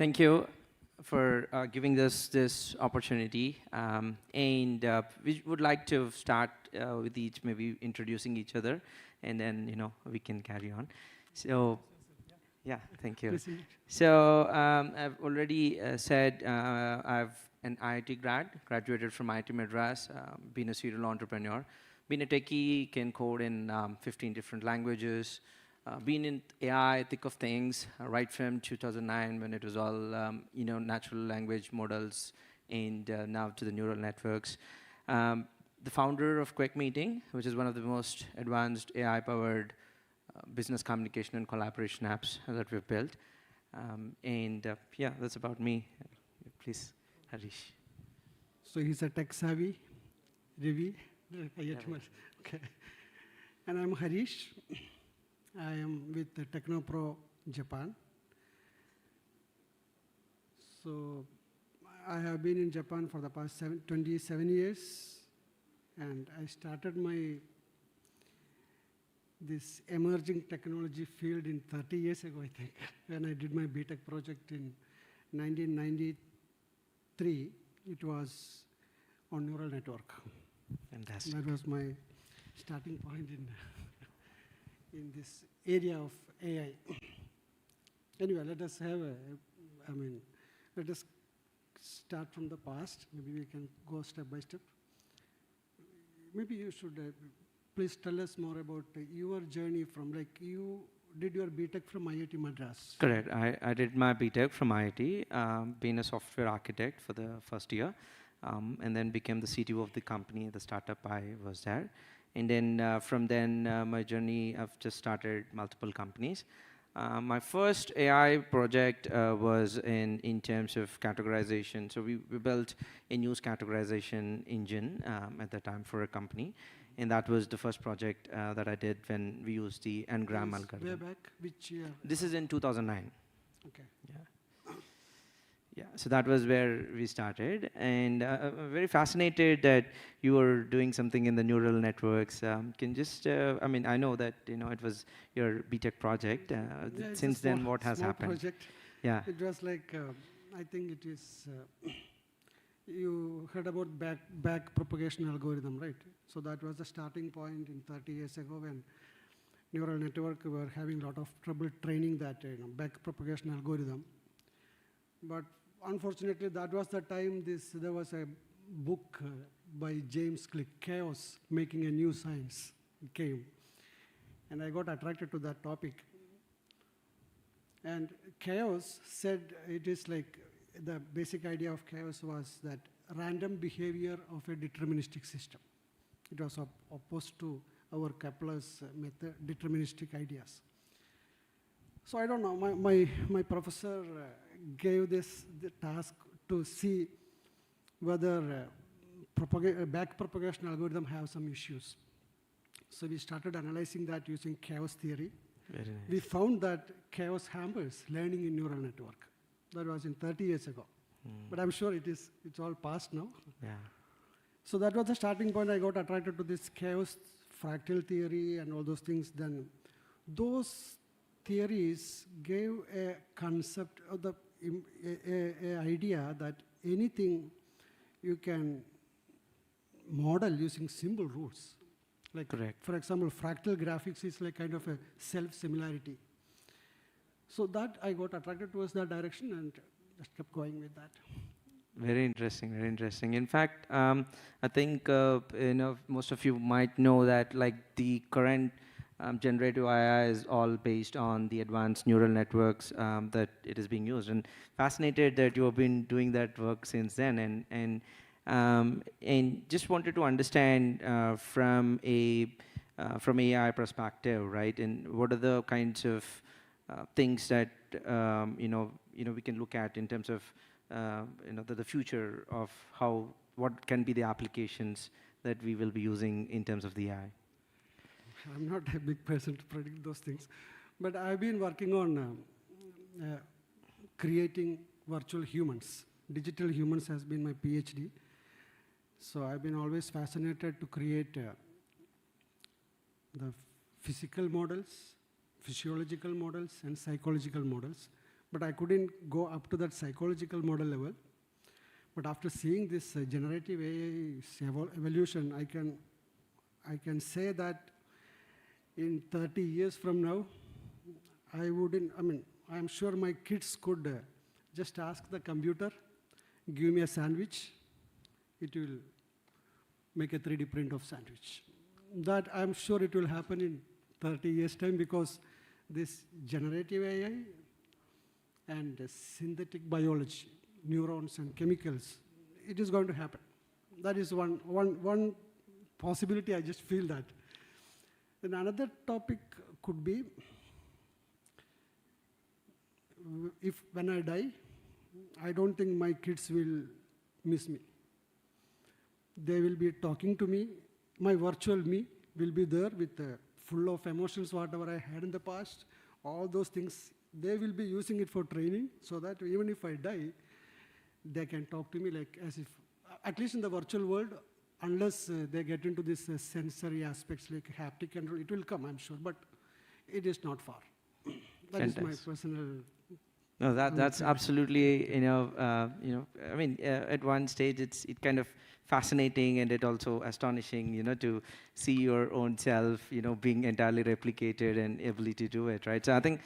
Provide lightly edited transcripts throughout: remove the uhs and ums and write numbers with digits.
Thank you for giving us this opportunity. We would like to start with each maybe introducing each other, and then we can carry on. So, yeah, thank you. So I've already said I've an IIT graduated from IIT Madras, been a serial entrepreneur, been a techie, can code in 15 different languages. Been in AI, thick of things, right from 2009 when it was all natural language models, and now to the neural networks. The founder of Quick Meeting, which is one of the most advanced AI-powered business communication and collaboration apps that we've built. Yeah, that's about me. Please, Hareesh. So he's a tech savvy, Ravi. Okay. And I'm Hareesh. I am with the Technopro Japan. So I have been in Japan for the past 27 years, and I started this emerging technology field in 30 years ago, I think, when I did my BTech project in 1993. It was on neural network. Fantastic. That was my starting point in this area of AI. Anyway, let us let us start from the past. Maybe we can go step by step. Maybe you should please tell us more about your journey from, you did your BTech from IIT Madras. Correct. I did my BTech from IIT, being a software architect for the first year, and then became the CTO of the company, the startup I was there. And then from then, my journey, I've just started multiple companies. My first AI project was in terms of categorization. So we built a news categorization engine at the time for a company. And that was the first project that I did when we used the N-gram algorithm. Way back, which year? This is in 2009. Okay. Yeah. Yeah, so that was where we started, and I'm very fascinated that you were doing something in the neural networks. Can just, I know that it was your BTech project. Since then, what has happened? Project. Yeah. It was like, I think it is, you heard about back propagation algorithm, right? So that was the starting point in 30 years ago when neural network were having a lot of trouble training that back propagation algorithm. But unfortunately, that was the time there was a book by James Click, Chaos, Making a New Science, came. And I got attracted to that topic. And chaos said, it is like, the basic idea of chaos was that random behavior of a deterministic system. It was opposed to our Kepler's method, deterministic ideas. So I don't know, my professor gave the task to see whether back propagation algorithm have some issues. So we started analyzing that using chaos theory. Very nice. We found that chaos hampers learning in neural network. That was in 30 years ago. But I'm sure it's all past now. Yeah. So that was the starting point. I got attracted to this chaos fractal theory and all those things. Then those theories gave a concept of a idea that anything you can model using simple rules. Like, correct. For example, fractal graphics is like kind of a self-similarity. So that I got attracted towards that direction and just kept going with that. Very interesting, very interesting. In fact, I think most of you might know that the current generative AI is all based on the advanced neural networks that it is being used. And fascinated that you have been doing that work since then. And just wanted to understand from AI perspective, right? And what are the kinds of things that we can look at in terms of the future of what can be the applications that we will be using in terms of the AI. I'm not a big person to predict those things, but I've been working on creating virtual humans. Digital humans has been my PhD. So I've been always fascinated to create the physical models, physiological models, and psychological models but I couldn't go up to that psychological model level. But after seeing this generative AI's evolution, I can say that in 30 years from now, I'm sure my kids could just ask the computer, give me a sandwich, it will make a 3D print of sandwich. That I'm sure it will happen in 30 years' time, because this generative AI and synthetic biology, neurons and chemicals, it is going to happen. That is one possibility. I just feel that. Then another topic could be, if when I die, I don't think my kids will miss me. They will be talking to me. My virtual me will be there with full of emotions, whatever I had in the past. All those things, they will be using it for training, so that even if I die, they can talk to me like as if, at least in the virtual world, unless they get into this sensory aspects like haptic and it will come, I'm sure, but it is not far. That is my personal. No, that's absolutely, I mean, at one stage it's kind of fascinating, and it also astonishing, to see your own self, being entirely replicated and ability to do it, right? So I think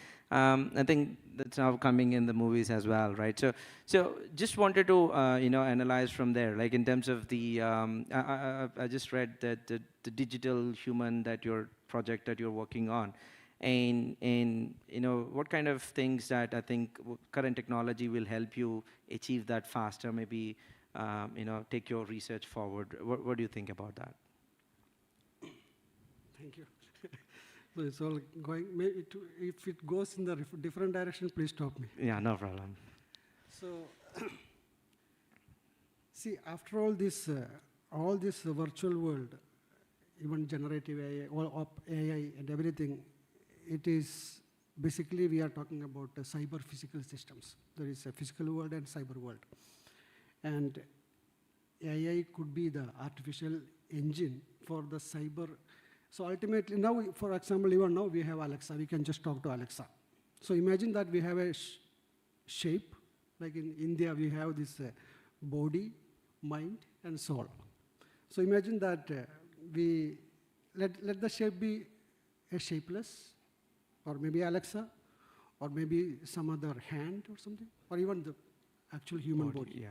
that's now coming in the movies as well, right? So just wanted to, analyze from there, like in terms of the, I just read that the digital human that your project that you're working on. And what kind of things that I think current technology will help you achieve that faster, maybe take your research forward. What do you think about that? Thank you. So it's all going, if it goes in the different direction, please stop me. Yeah, no problem. So, see, after all this virtual world, even generative AI, all AI and everything, it is basically we are talking about cyber physical systems. There is a physical world and cyber world. And AI could be the artificial engine for the cyber. So ultimately now, for example, even now we have Alexa, we can just talk to Alexa. So imagine that we have a shape, like in India we have this body, mind and soul. So imagine that we let the shape be a shapeless, or maybe Alexa, or maybe some other hand or something, or even the actual human body. Yeah.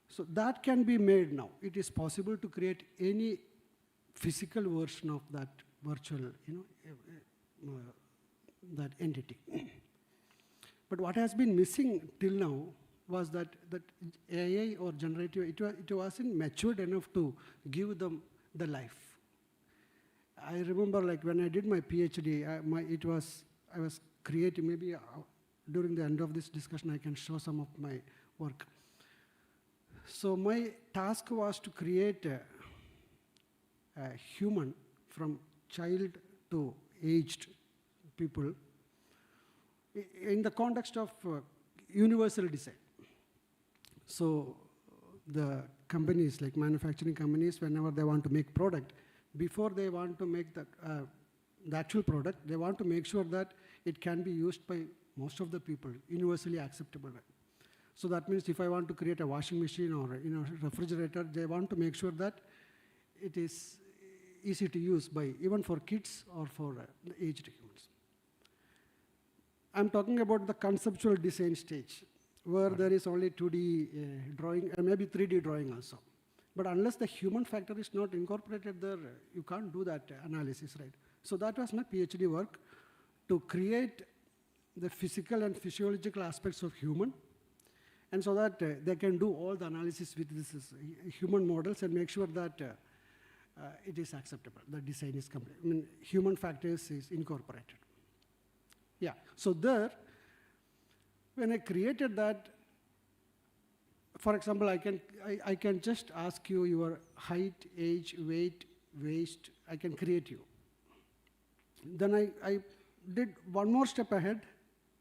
So that can be made now. It is possible to create any physical version of that virtual, that entity. But what has been missing till now was that AI or generative, it wasn't matured enough to give them the life. I remember, like when I did my PhD, I was creating. Maybe during the end of this discussion, I can show some of my work. So my task was to create a human from child to aged people in the context of universal design. So the companies, like manufacturing companies, whenever they want to make product, before they want to make the actual product, they want to make sure that it can be used by most of the people, universally acceptable way. So that means if I want to create a washing machine or refrigerator, they want to make sure that it is easy to use by even for kids or for the aged humans. I'm talking about the conceptual design stage, where there is only 2D drawing and maybe 3D drawing also. But unless the human factor is not incorporated there, you can't do that analysis, right? So that was my PhD work, to create the physical and physiological aspects of human, and so that they can do all the analysis with these human models and make sure that it is acceptable, the design is complete. I mean, human factors is incorporated. Yeah, so there, when I created that, for example, I can just ask you your height, age, weight, waist, I can create you. Then I did one more step ahead,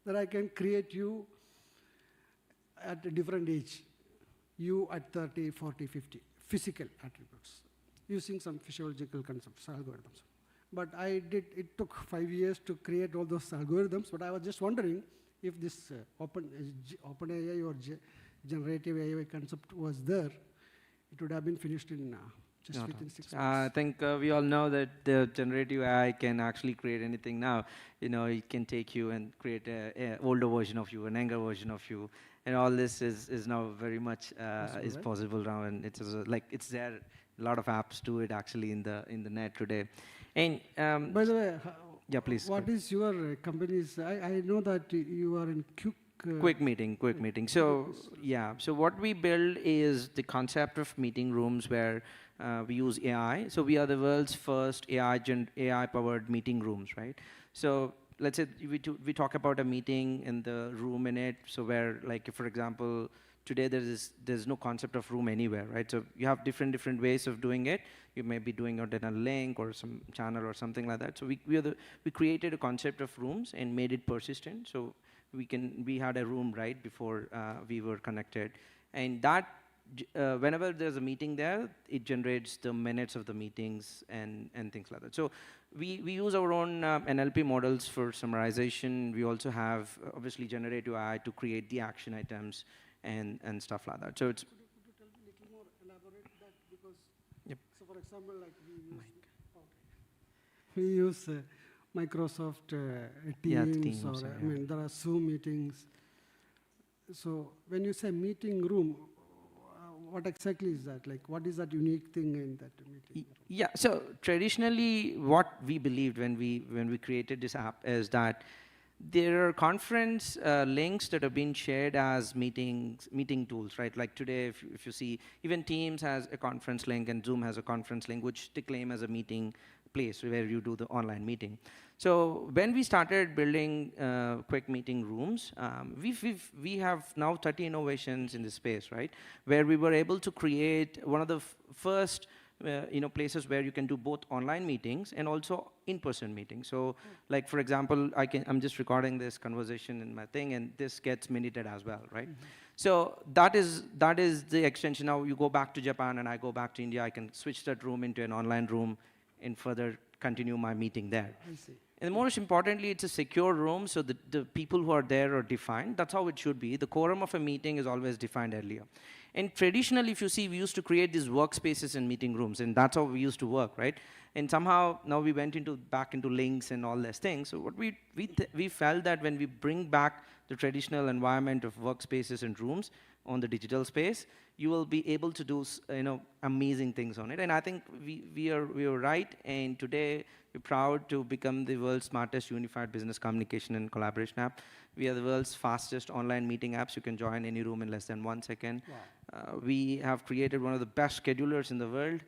that I can create you at a different age, you at 30, 40, 50, physical attributes, using some physiological concepts, algorithms. But it took 5 years to create all those algorithms, but I was just wondering, if this open AI or generative AI concept was there, it would have been finished in just No, within 6 I months. think we all know that the generative AI can actually create anything now. You know, it can take you and create a older version of you, an younger version of you, and all this is now very much Possible, is right? possible now, and it's like it's there. A lot of apps do it actually in the net today. And By the way, yeah, please. what is your company's? I know that you are in Qik. Quick meeting. So yeah, so what we build is the concept of meeting rooms where we use AI. So we are the world's first AI powered meeting rooms, right? So let's say we talk about a meeting in the room in it. So where like if, for example, today there's no concept of room anywhere, right? So you have different ways of doing it. You may be doing it in a link or some channel or something like that. So we created a concept of rooms and made it persistent. So we had a room right before we were connected, and that whenever there's a meeting there, it generates the minutes of the meetings and things like that. So we use our own NLP models for summarization. We also have obviously generative AI to create the action items and stuff like that. So it's Could you tell me a little more, elaborate that? Because, Yep. so for example, like we use Microsoft Yeah, the Teams, Teams, or I yeah. mean, there are Zoom meetings. So when you say meeting room, what exactly is that? Like, what is that unique thing in that meeting room? Yeah, so traditionally what we believed when we created this app is that there are conference links that have been shared as meeting tools, right? Like today, if you see, even Teams has a conference link and Zoom has a conference link, which they claim as a meeting place where you do the online meeting. So when we started building quick meeting rooms, we have now 30 innovations in this space, right? Where we were able to create one of the first places where you can do both online meetings and also in-person meetings. So, like for example, I'm just recording this conversation in my thing, and this gets minuted as well, right? So that is the extension. Now you go back to Japan, and I go back to India. I can switch that room into an online room, and further continue my meeting there. I see. And most importantly, it's a secure room, so the people who are there are defined. That's how it should be. The quorum of a meeting is always defined earlier. And traditionally, if you see, we used to create these workspaces in meeting rooms, and that's how we used to work, right? And somehow, now we went back into links and all these things. So what we felt that when we bring back the traditional environment of workspaces and rooms on the digital space, you will be able to do amazing things on it. And I think we are right. And today we're proud to become the world's smartest unified business communication and collaboration app. We are the world's fastest online meeting apps. You can join any room in less than 1 second. Wow. We have created one of the best schedulers in the world,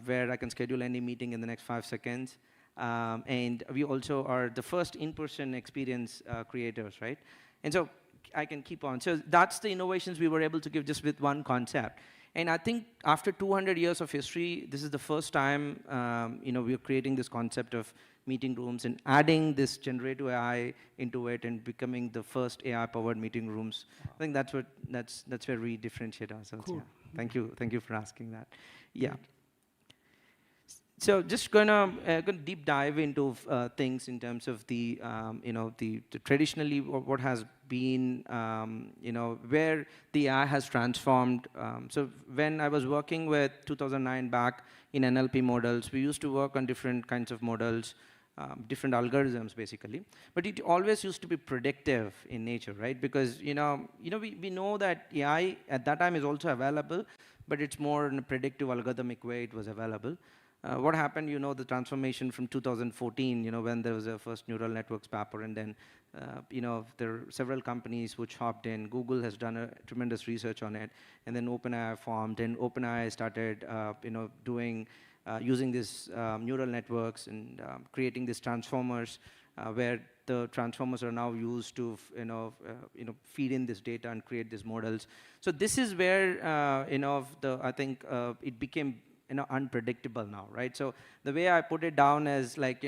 where I can schedule any meeting in the next 5 seconds. And we also are the first in-person experience creators, right? And so I can keep on. So that's the innovations we were able to give just with one concept. And I think after 200 years of history, this is the first time we are creating this concept of meeting rooms and adding this generative AI into it and becoming the first AI-powered meeting rooms. Wow. I think that's where we differentiate ourselves. Cool. Yeah. Thank you for asking that. Yeah. So just gonna deep dive into things in terms of the traditionally what has been where the AI has transformed. So when I was working with 2009 back in NLP models, we used to work on different kinds of models, different algorithms basically, but it always used to be predictive in nature, right? Because we know that AI at that time is also available, but it's more in a predictive algorithmic way it was available. What happened, the transformation from 2014, when there was a first neural networks paper, and then, there are several companies which hopped in. Google has done a tremendous research on it, and then OpenAI formed, and OpenAI started, using these neural networks and creating these transformers, where the transformers are now used to, feed in this data and create these models. So this is where, I think it became unpredictable now, right? So the way I put it down is like,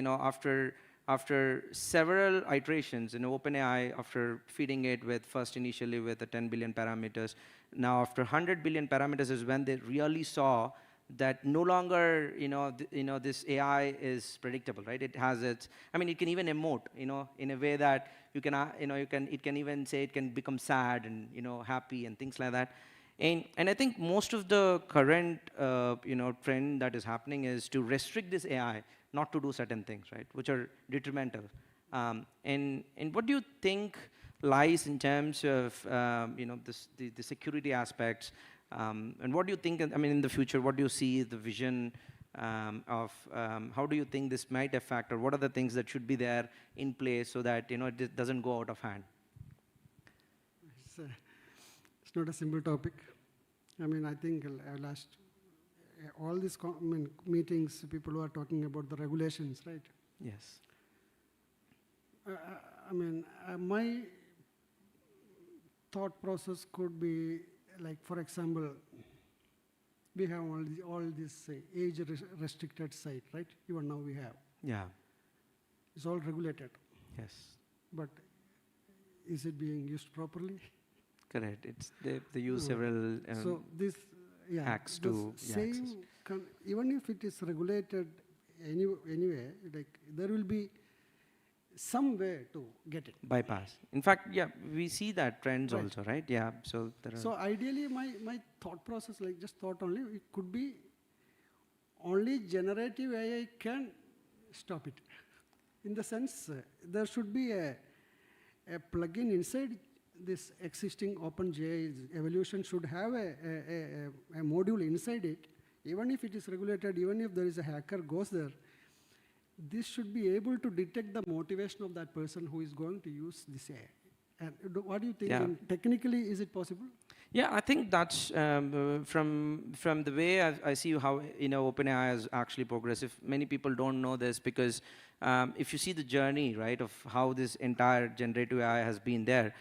after several iterations, OpenAI, after feeding it with initially with the 10 billion parameters, now after 100 billion parameters is when they really saw that no longer, this AI is predictable, right? It has its, I mean, it can even emote, in a way that you can, it can even say it can become sad and, happy and things like that. And I think most of the current, trend that is happening is to restrict this AI not to do certain things, right, which are detrimental. And what do you think lies in terms of, the security aspects? And what do you think, I mean, in the future, what do you see the vision of how do you think this might affect, or what are the things that should be there in place so that, it doesn't go out of hand? It's not a simple topic. I mean, I think last all these meetings, people who are talking about the regulations, right? Yes. I mean, my thought process could be like, for example, we have all this age-restricted site, right? Even now we have. Yeah. It's all regulated. Yes. But is it being used properly? Correct. It's they use several so this hacks to same even if it is regulated anyway, like there will be some way to get it. Bypass. In fact, yeah, we see that trends Right. also, right? Yeah. So there are. So ideally, my thought process, like just thought only, it could be only generative AI can stop it. In the sense, there should be a plugin inside this existing OpenGI evolution should have a module inside it. Even if it is regulated, even if there is a hacker goes there, this should be able to detect the motivation of that person who is going to use this AI. And what do you think? Yeah. Technically, is it possible? Yeah, I think that's from the way I see how OpenAI is actually progressive. Many people don't know this because if you see the journey, right, of how this entire generative AI has been there.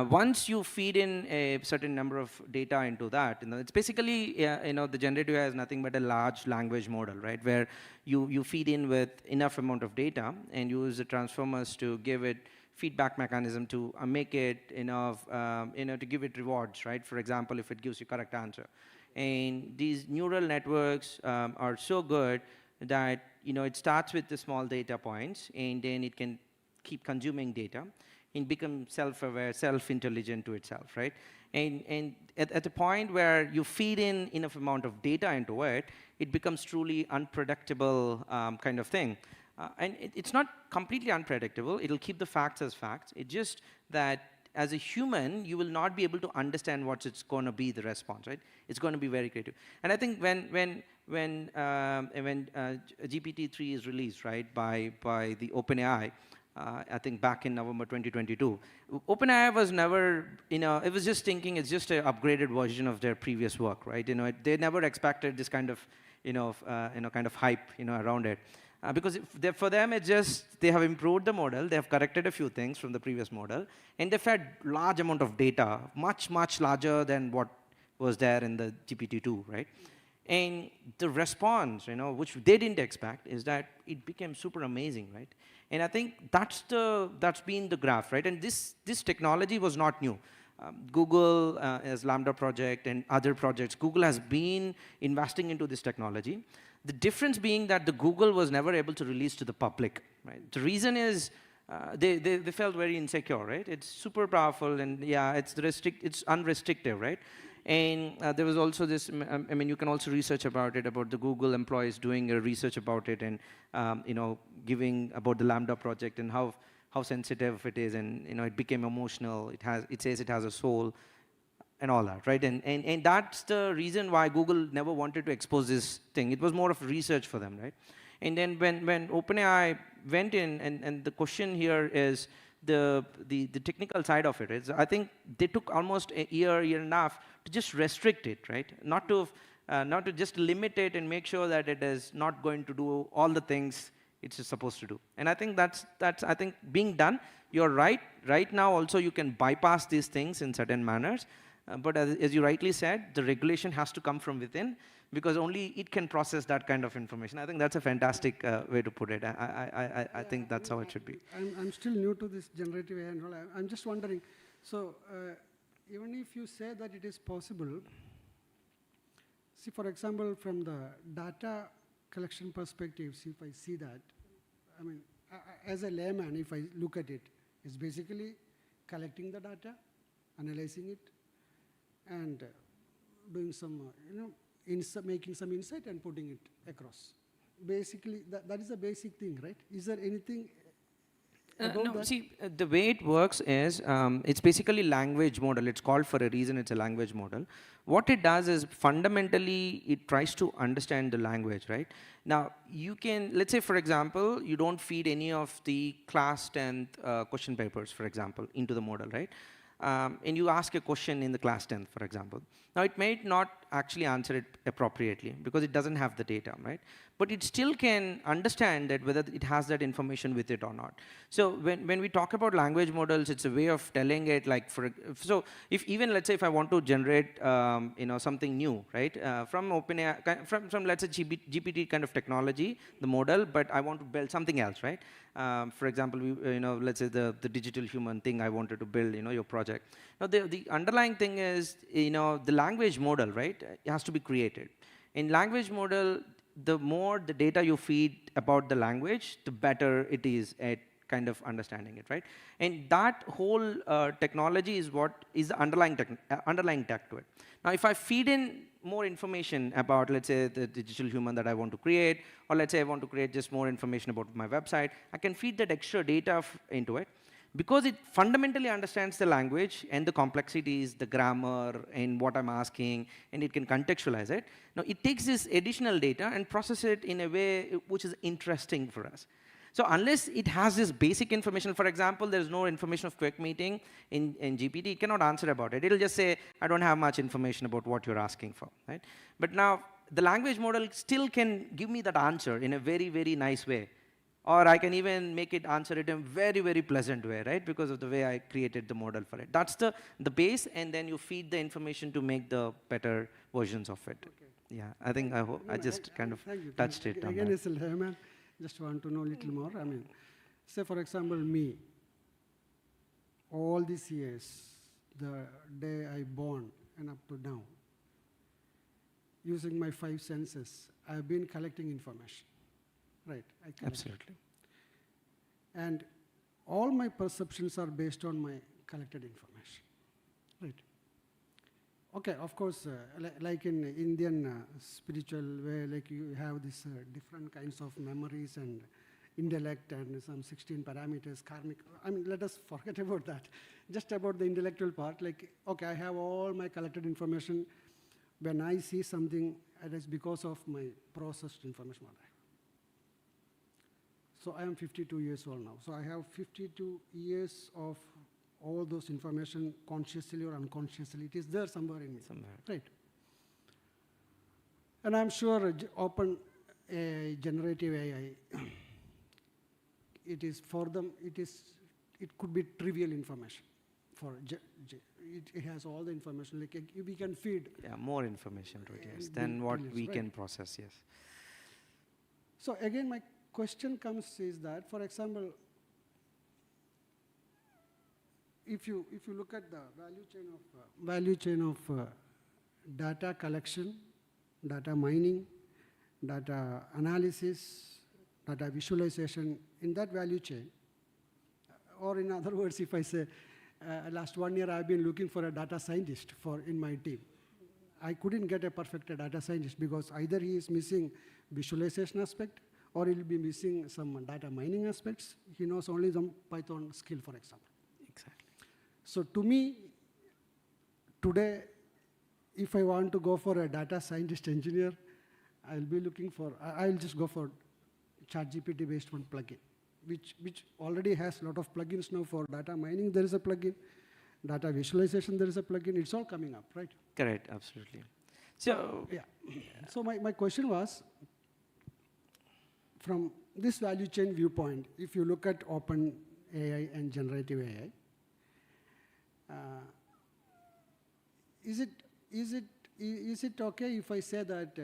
Once you feed in a certain number of data into that, it's basically, the generative AI is nothing but a large language model, right? Where you feed in with enough amount of data and use the transformers to give it feedback mechanism to make it enough, to give it rewards, right? For example, if it gives you correct answer. And these neural networks are so good that, it starts with the small data points and then it can keep consuming data and become self-aware, self-intelligent to itself, right? And at the point where you feed in enough amount of data into it, it becomes truly unpredictable kind of thing. And it's not completely unpredictable. It'll keep the facts as facts. It's just that as a human, you will not be able to understand what it's going to be the response, right? It's going to be very creative. And I think when GPT-3 is released, right, by the OpenAI, I think back in November 2022. OpenAI was never, it was just thinking it's just an upgraded version of their previous work, right? They never expected this kind of, kind of hype, around it. Because for them, it's just, they have improved the model, they have corrected a few things from the previous model, and they've had large amount of data, much, much larger than what was there in the GPT-2, right? And the response, which they didn't expect, is that it became super amazing, right? And I think that's been the graph, right? And this technology was not new. Google, as Lambda project and other projects, Google has been investing into this technology. The difference being that the Google was never able to release to the public, right? The reason is they felt very insecure, right? It's super powerful, and yeah, it's unrestricted, right? And there was also this, I mean, you can also research about it, about the Google employees doing a research about it and, giving about the Lambda project and how sensitive it is, and, it became emotional. It says it has a soul and all that, right? And that's the reason why Google never wanted to expose this thing. It was more of research for them, right? And then when OpenAI went in, and the question here is the technical side of it is, I think they took almost a year and a half to just restrict it, right? Not to just limit it and make sure that it is not going to do all the things it's supposed to do. And I think that's I think being done. You're right. Right now also you can bypass these things in certain manners. But as you rightly said, the regulation has to come from within, because only it can process that kind of information. I think that's a fantastic way to put it. I think that's how it should be. I'm still new to this generative AI and all. I'm just wondering, so even if you say that it is possible, See, for example, from the data collection perspective, see, if I see that, I mean, as a layman, if I look at it, it's basically collecting the data, analyzing it, and doing some, making some insight and putting it across. Basically, that is the basic thing, right? Is there anything about no, that? see, the way it works is it's basically language model. It's called for a reason. It's a language model. What it does is fundamentally it tries to understand the language, right? Now you can, let's say for example, you don't feed any of the class 10th question papers, for example, into the model, right? And you ask a question in the class 10th, for example. Now it may not actually answer it appropriately because it doesn't have the data, right? But it still can understand that whether it has that information with it or not. So when we talk about language models, it's a way of telling it like, so if even let's say if I want to generate something new, right? From OpenAI, from let's say GPT kind of technology, the model, but I want to build something else, right? For example, let's say the digital human thing I wanted to build, your project. Now the underlying thing is, the language model, right? It has to be created. In language model, the more the data you feed about the language, the better it is at kind of understanding it, right? And that whole technology is what is the underlying tech to it. Now, if I feed in more information about, let's say, the digital human that I want to create, or let's say I want to create just more information about my website, I can feed that extra data into it. Because it fundamentally understands the language and the complexities, the grammar, and what I'm asking, and it can contextualize it. Now, it takes this additional data and processes it in a way which is interesting for us. So unless it has this basic information, for example, there's no information of Qik meeting in GPT, it cannot answer about it. It'll just say, I don't have much information about what you're asking for, right? But now, the language model still can give me that answer in a very, very nice way. Or I can even make it answer it in a very, very pleasant way, right? Because of the way I created the model for it. That's the base, and then you feed the information to make the better versions of it. Okay. Yeah, I think I just kind of touched it on Again, that. as a layman, just want to know a little more. I mean, say for example, me, all these years, the day I born and up to now, using my 5 senses, I've been collecting information. Right, Absolutely. And all my perceptions are based on my collected information. Right. Okay, of course, like in Indian spiritual way, like you have this different kinds of memories and intellect and some 16 parameters, karmic. I mean, let us forget about that. Just about the intellectual part, like, okay, I have all my collected information. When I see something, it is because of my processed information. So I am 52 years old now. So I have 52 years of all those information consciously or unconsciously. It is there somewhere in me. Somewhere. Right. And I'm sure open generative AI, it is for them, it could be trivial information. It has all the information, like we can feed. Yeah, more information to it, yes, than what we can process, yes. So again, my question comes is that, for example, if you look at the value chain of data collection, data mining, data analysis, data visualization, in that value chain, or in other words, if I say, last 1 year I've been looking for a data scientist in my team. I couldn't get a perfect data scientist because either he is missing visualization aspect, or he'll be missing some data mining aspects. He knows only some Python skill, for example. Exactly. So to me, today, if I want to go for a data scientist engineer, I'll just go for ChatGPT based one plugin, which already has a lot of plugins now. For data mining, there is a plugin. Data visualization, there is a plugin. It's all coming up, right? Correct, absolutely. So, yeah. So my question was, from this value chain viewpoint, if you look at open AI and generative AI, is it okay if I say that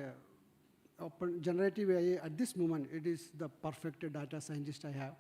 open generative AI at this moment, it is the perfect data scientist I have?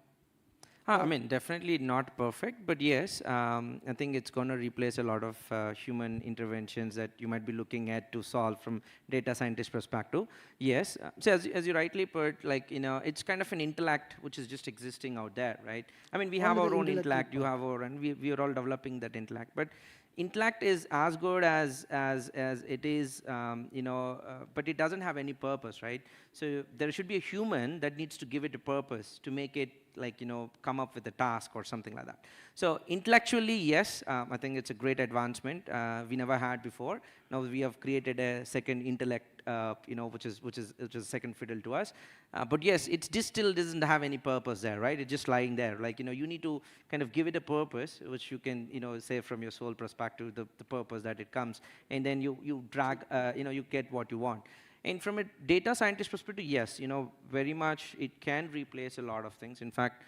I mean, definitely not perfect, but yes, I think it's going to replace a lot of human interventions that you might be looking at to solve from data scientist perspective. Yes, so as you rightly put, like, it's kind of an intellect which is just existing out there, right? I mean, we have Only the our own intellectual intellect, you part. have our, and we are all developing that intellect, but intellect is as good as it is, but it doesn't have any purpose, right? So there should be a human that needs to give it a purpose to make it, like, come up with a task or something like that. So intellectually, yes, I think it's a great advancement we never had before. Now we have created a second intellect, which is second fiddle to us. But yes, it just still doesn't have any purpose there, right? It's just lying there. Like, you need to kind of give it a purpose, which you can, say from your soul perspective, the purpose that it comes, and then you drag, you get what you want. And from a data scientist perspective, yes, very much it can replace a lot of things. In fact,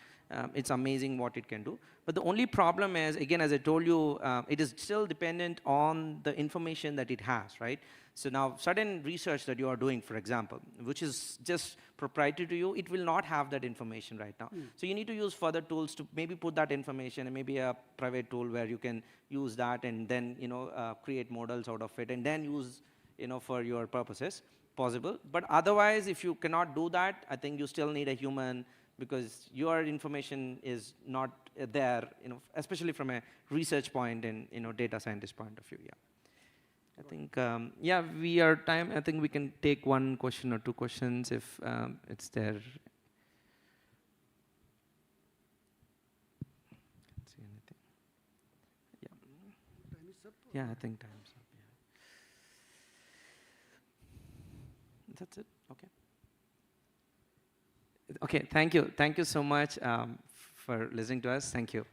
it's amazing what it can do. But the only problem is, again, as I told you, it is still dependent on the information that it has, right? So now, certain research that you are doing, for example, which is just proprietary to you, it will not have that information right now. So you need to use further tools to maybe put that information, and maybe a private tool where you can use that and then, create models out of it, and then use, for your purposes. Possible, but otherwise, if you cannot do that, I think you still need a human, because your information is not there, especially from a research point and, data scientist point of view. Yeah, I think, yeah, we are time. I think we can take one question or two questions if it's there. Can't see anything. Yeah. Time is up. Yeah, I think time's up. Yeah. That's it. Okay. Okay. Thank you. Thank you so much for listening to us. Thank you.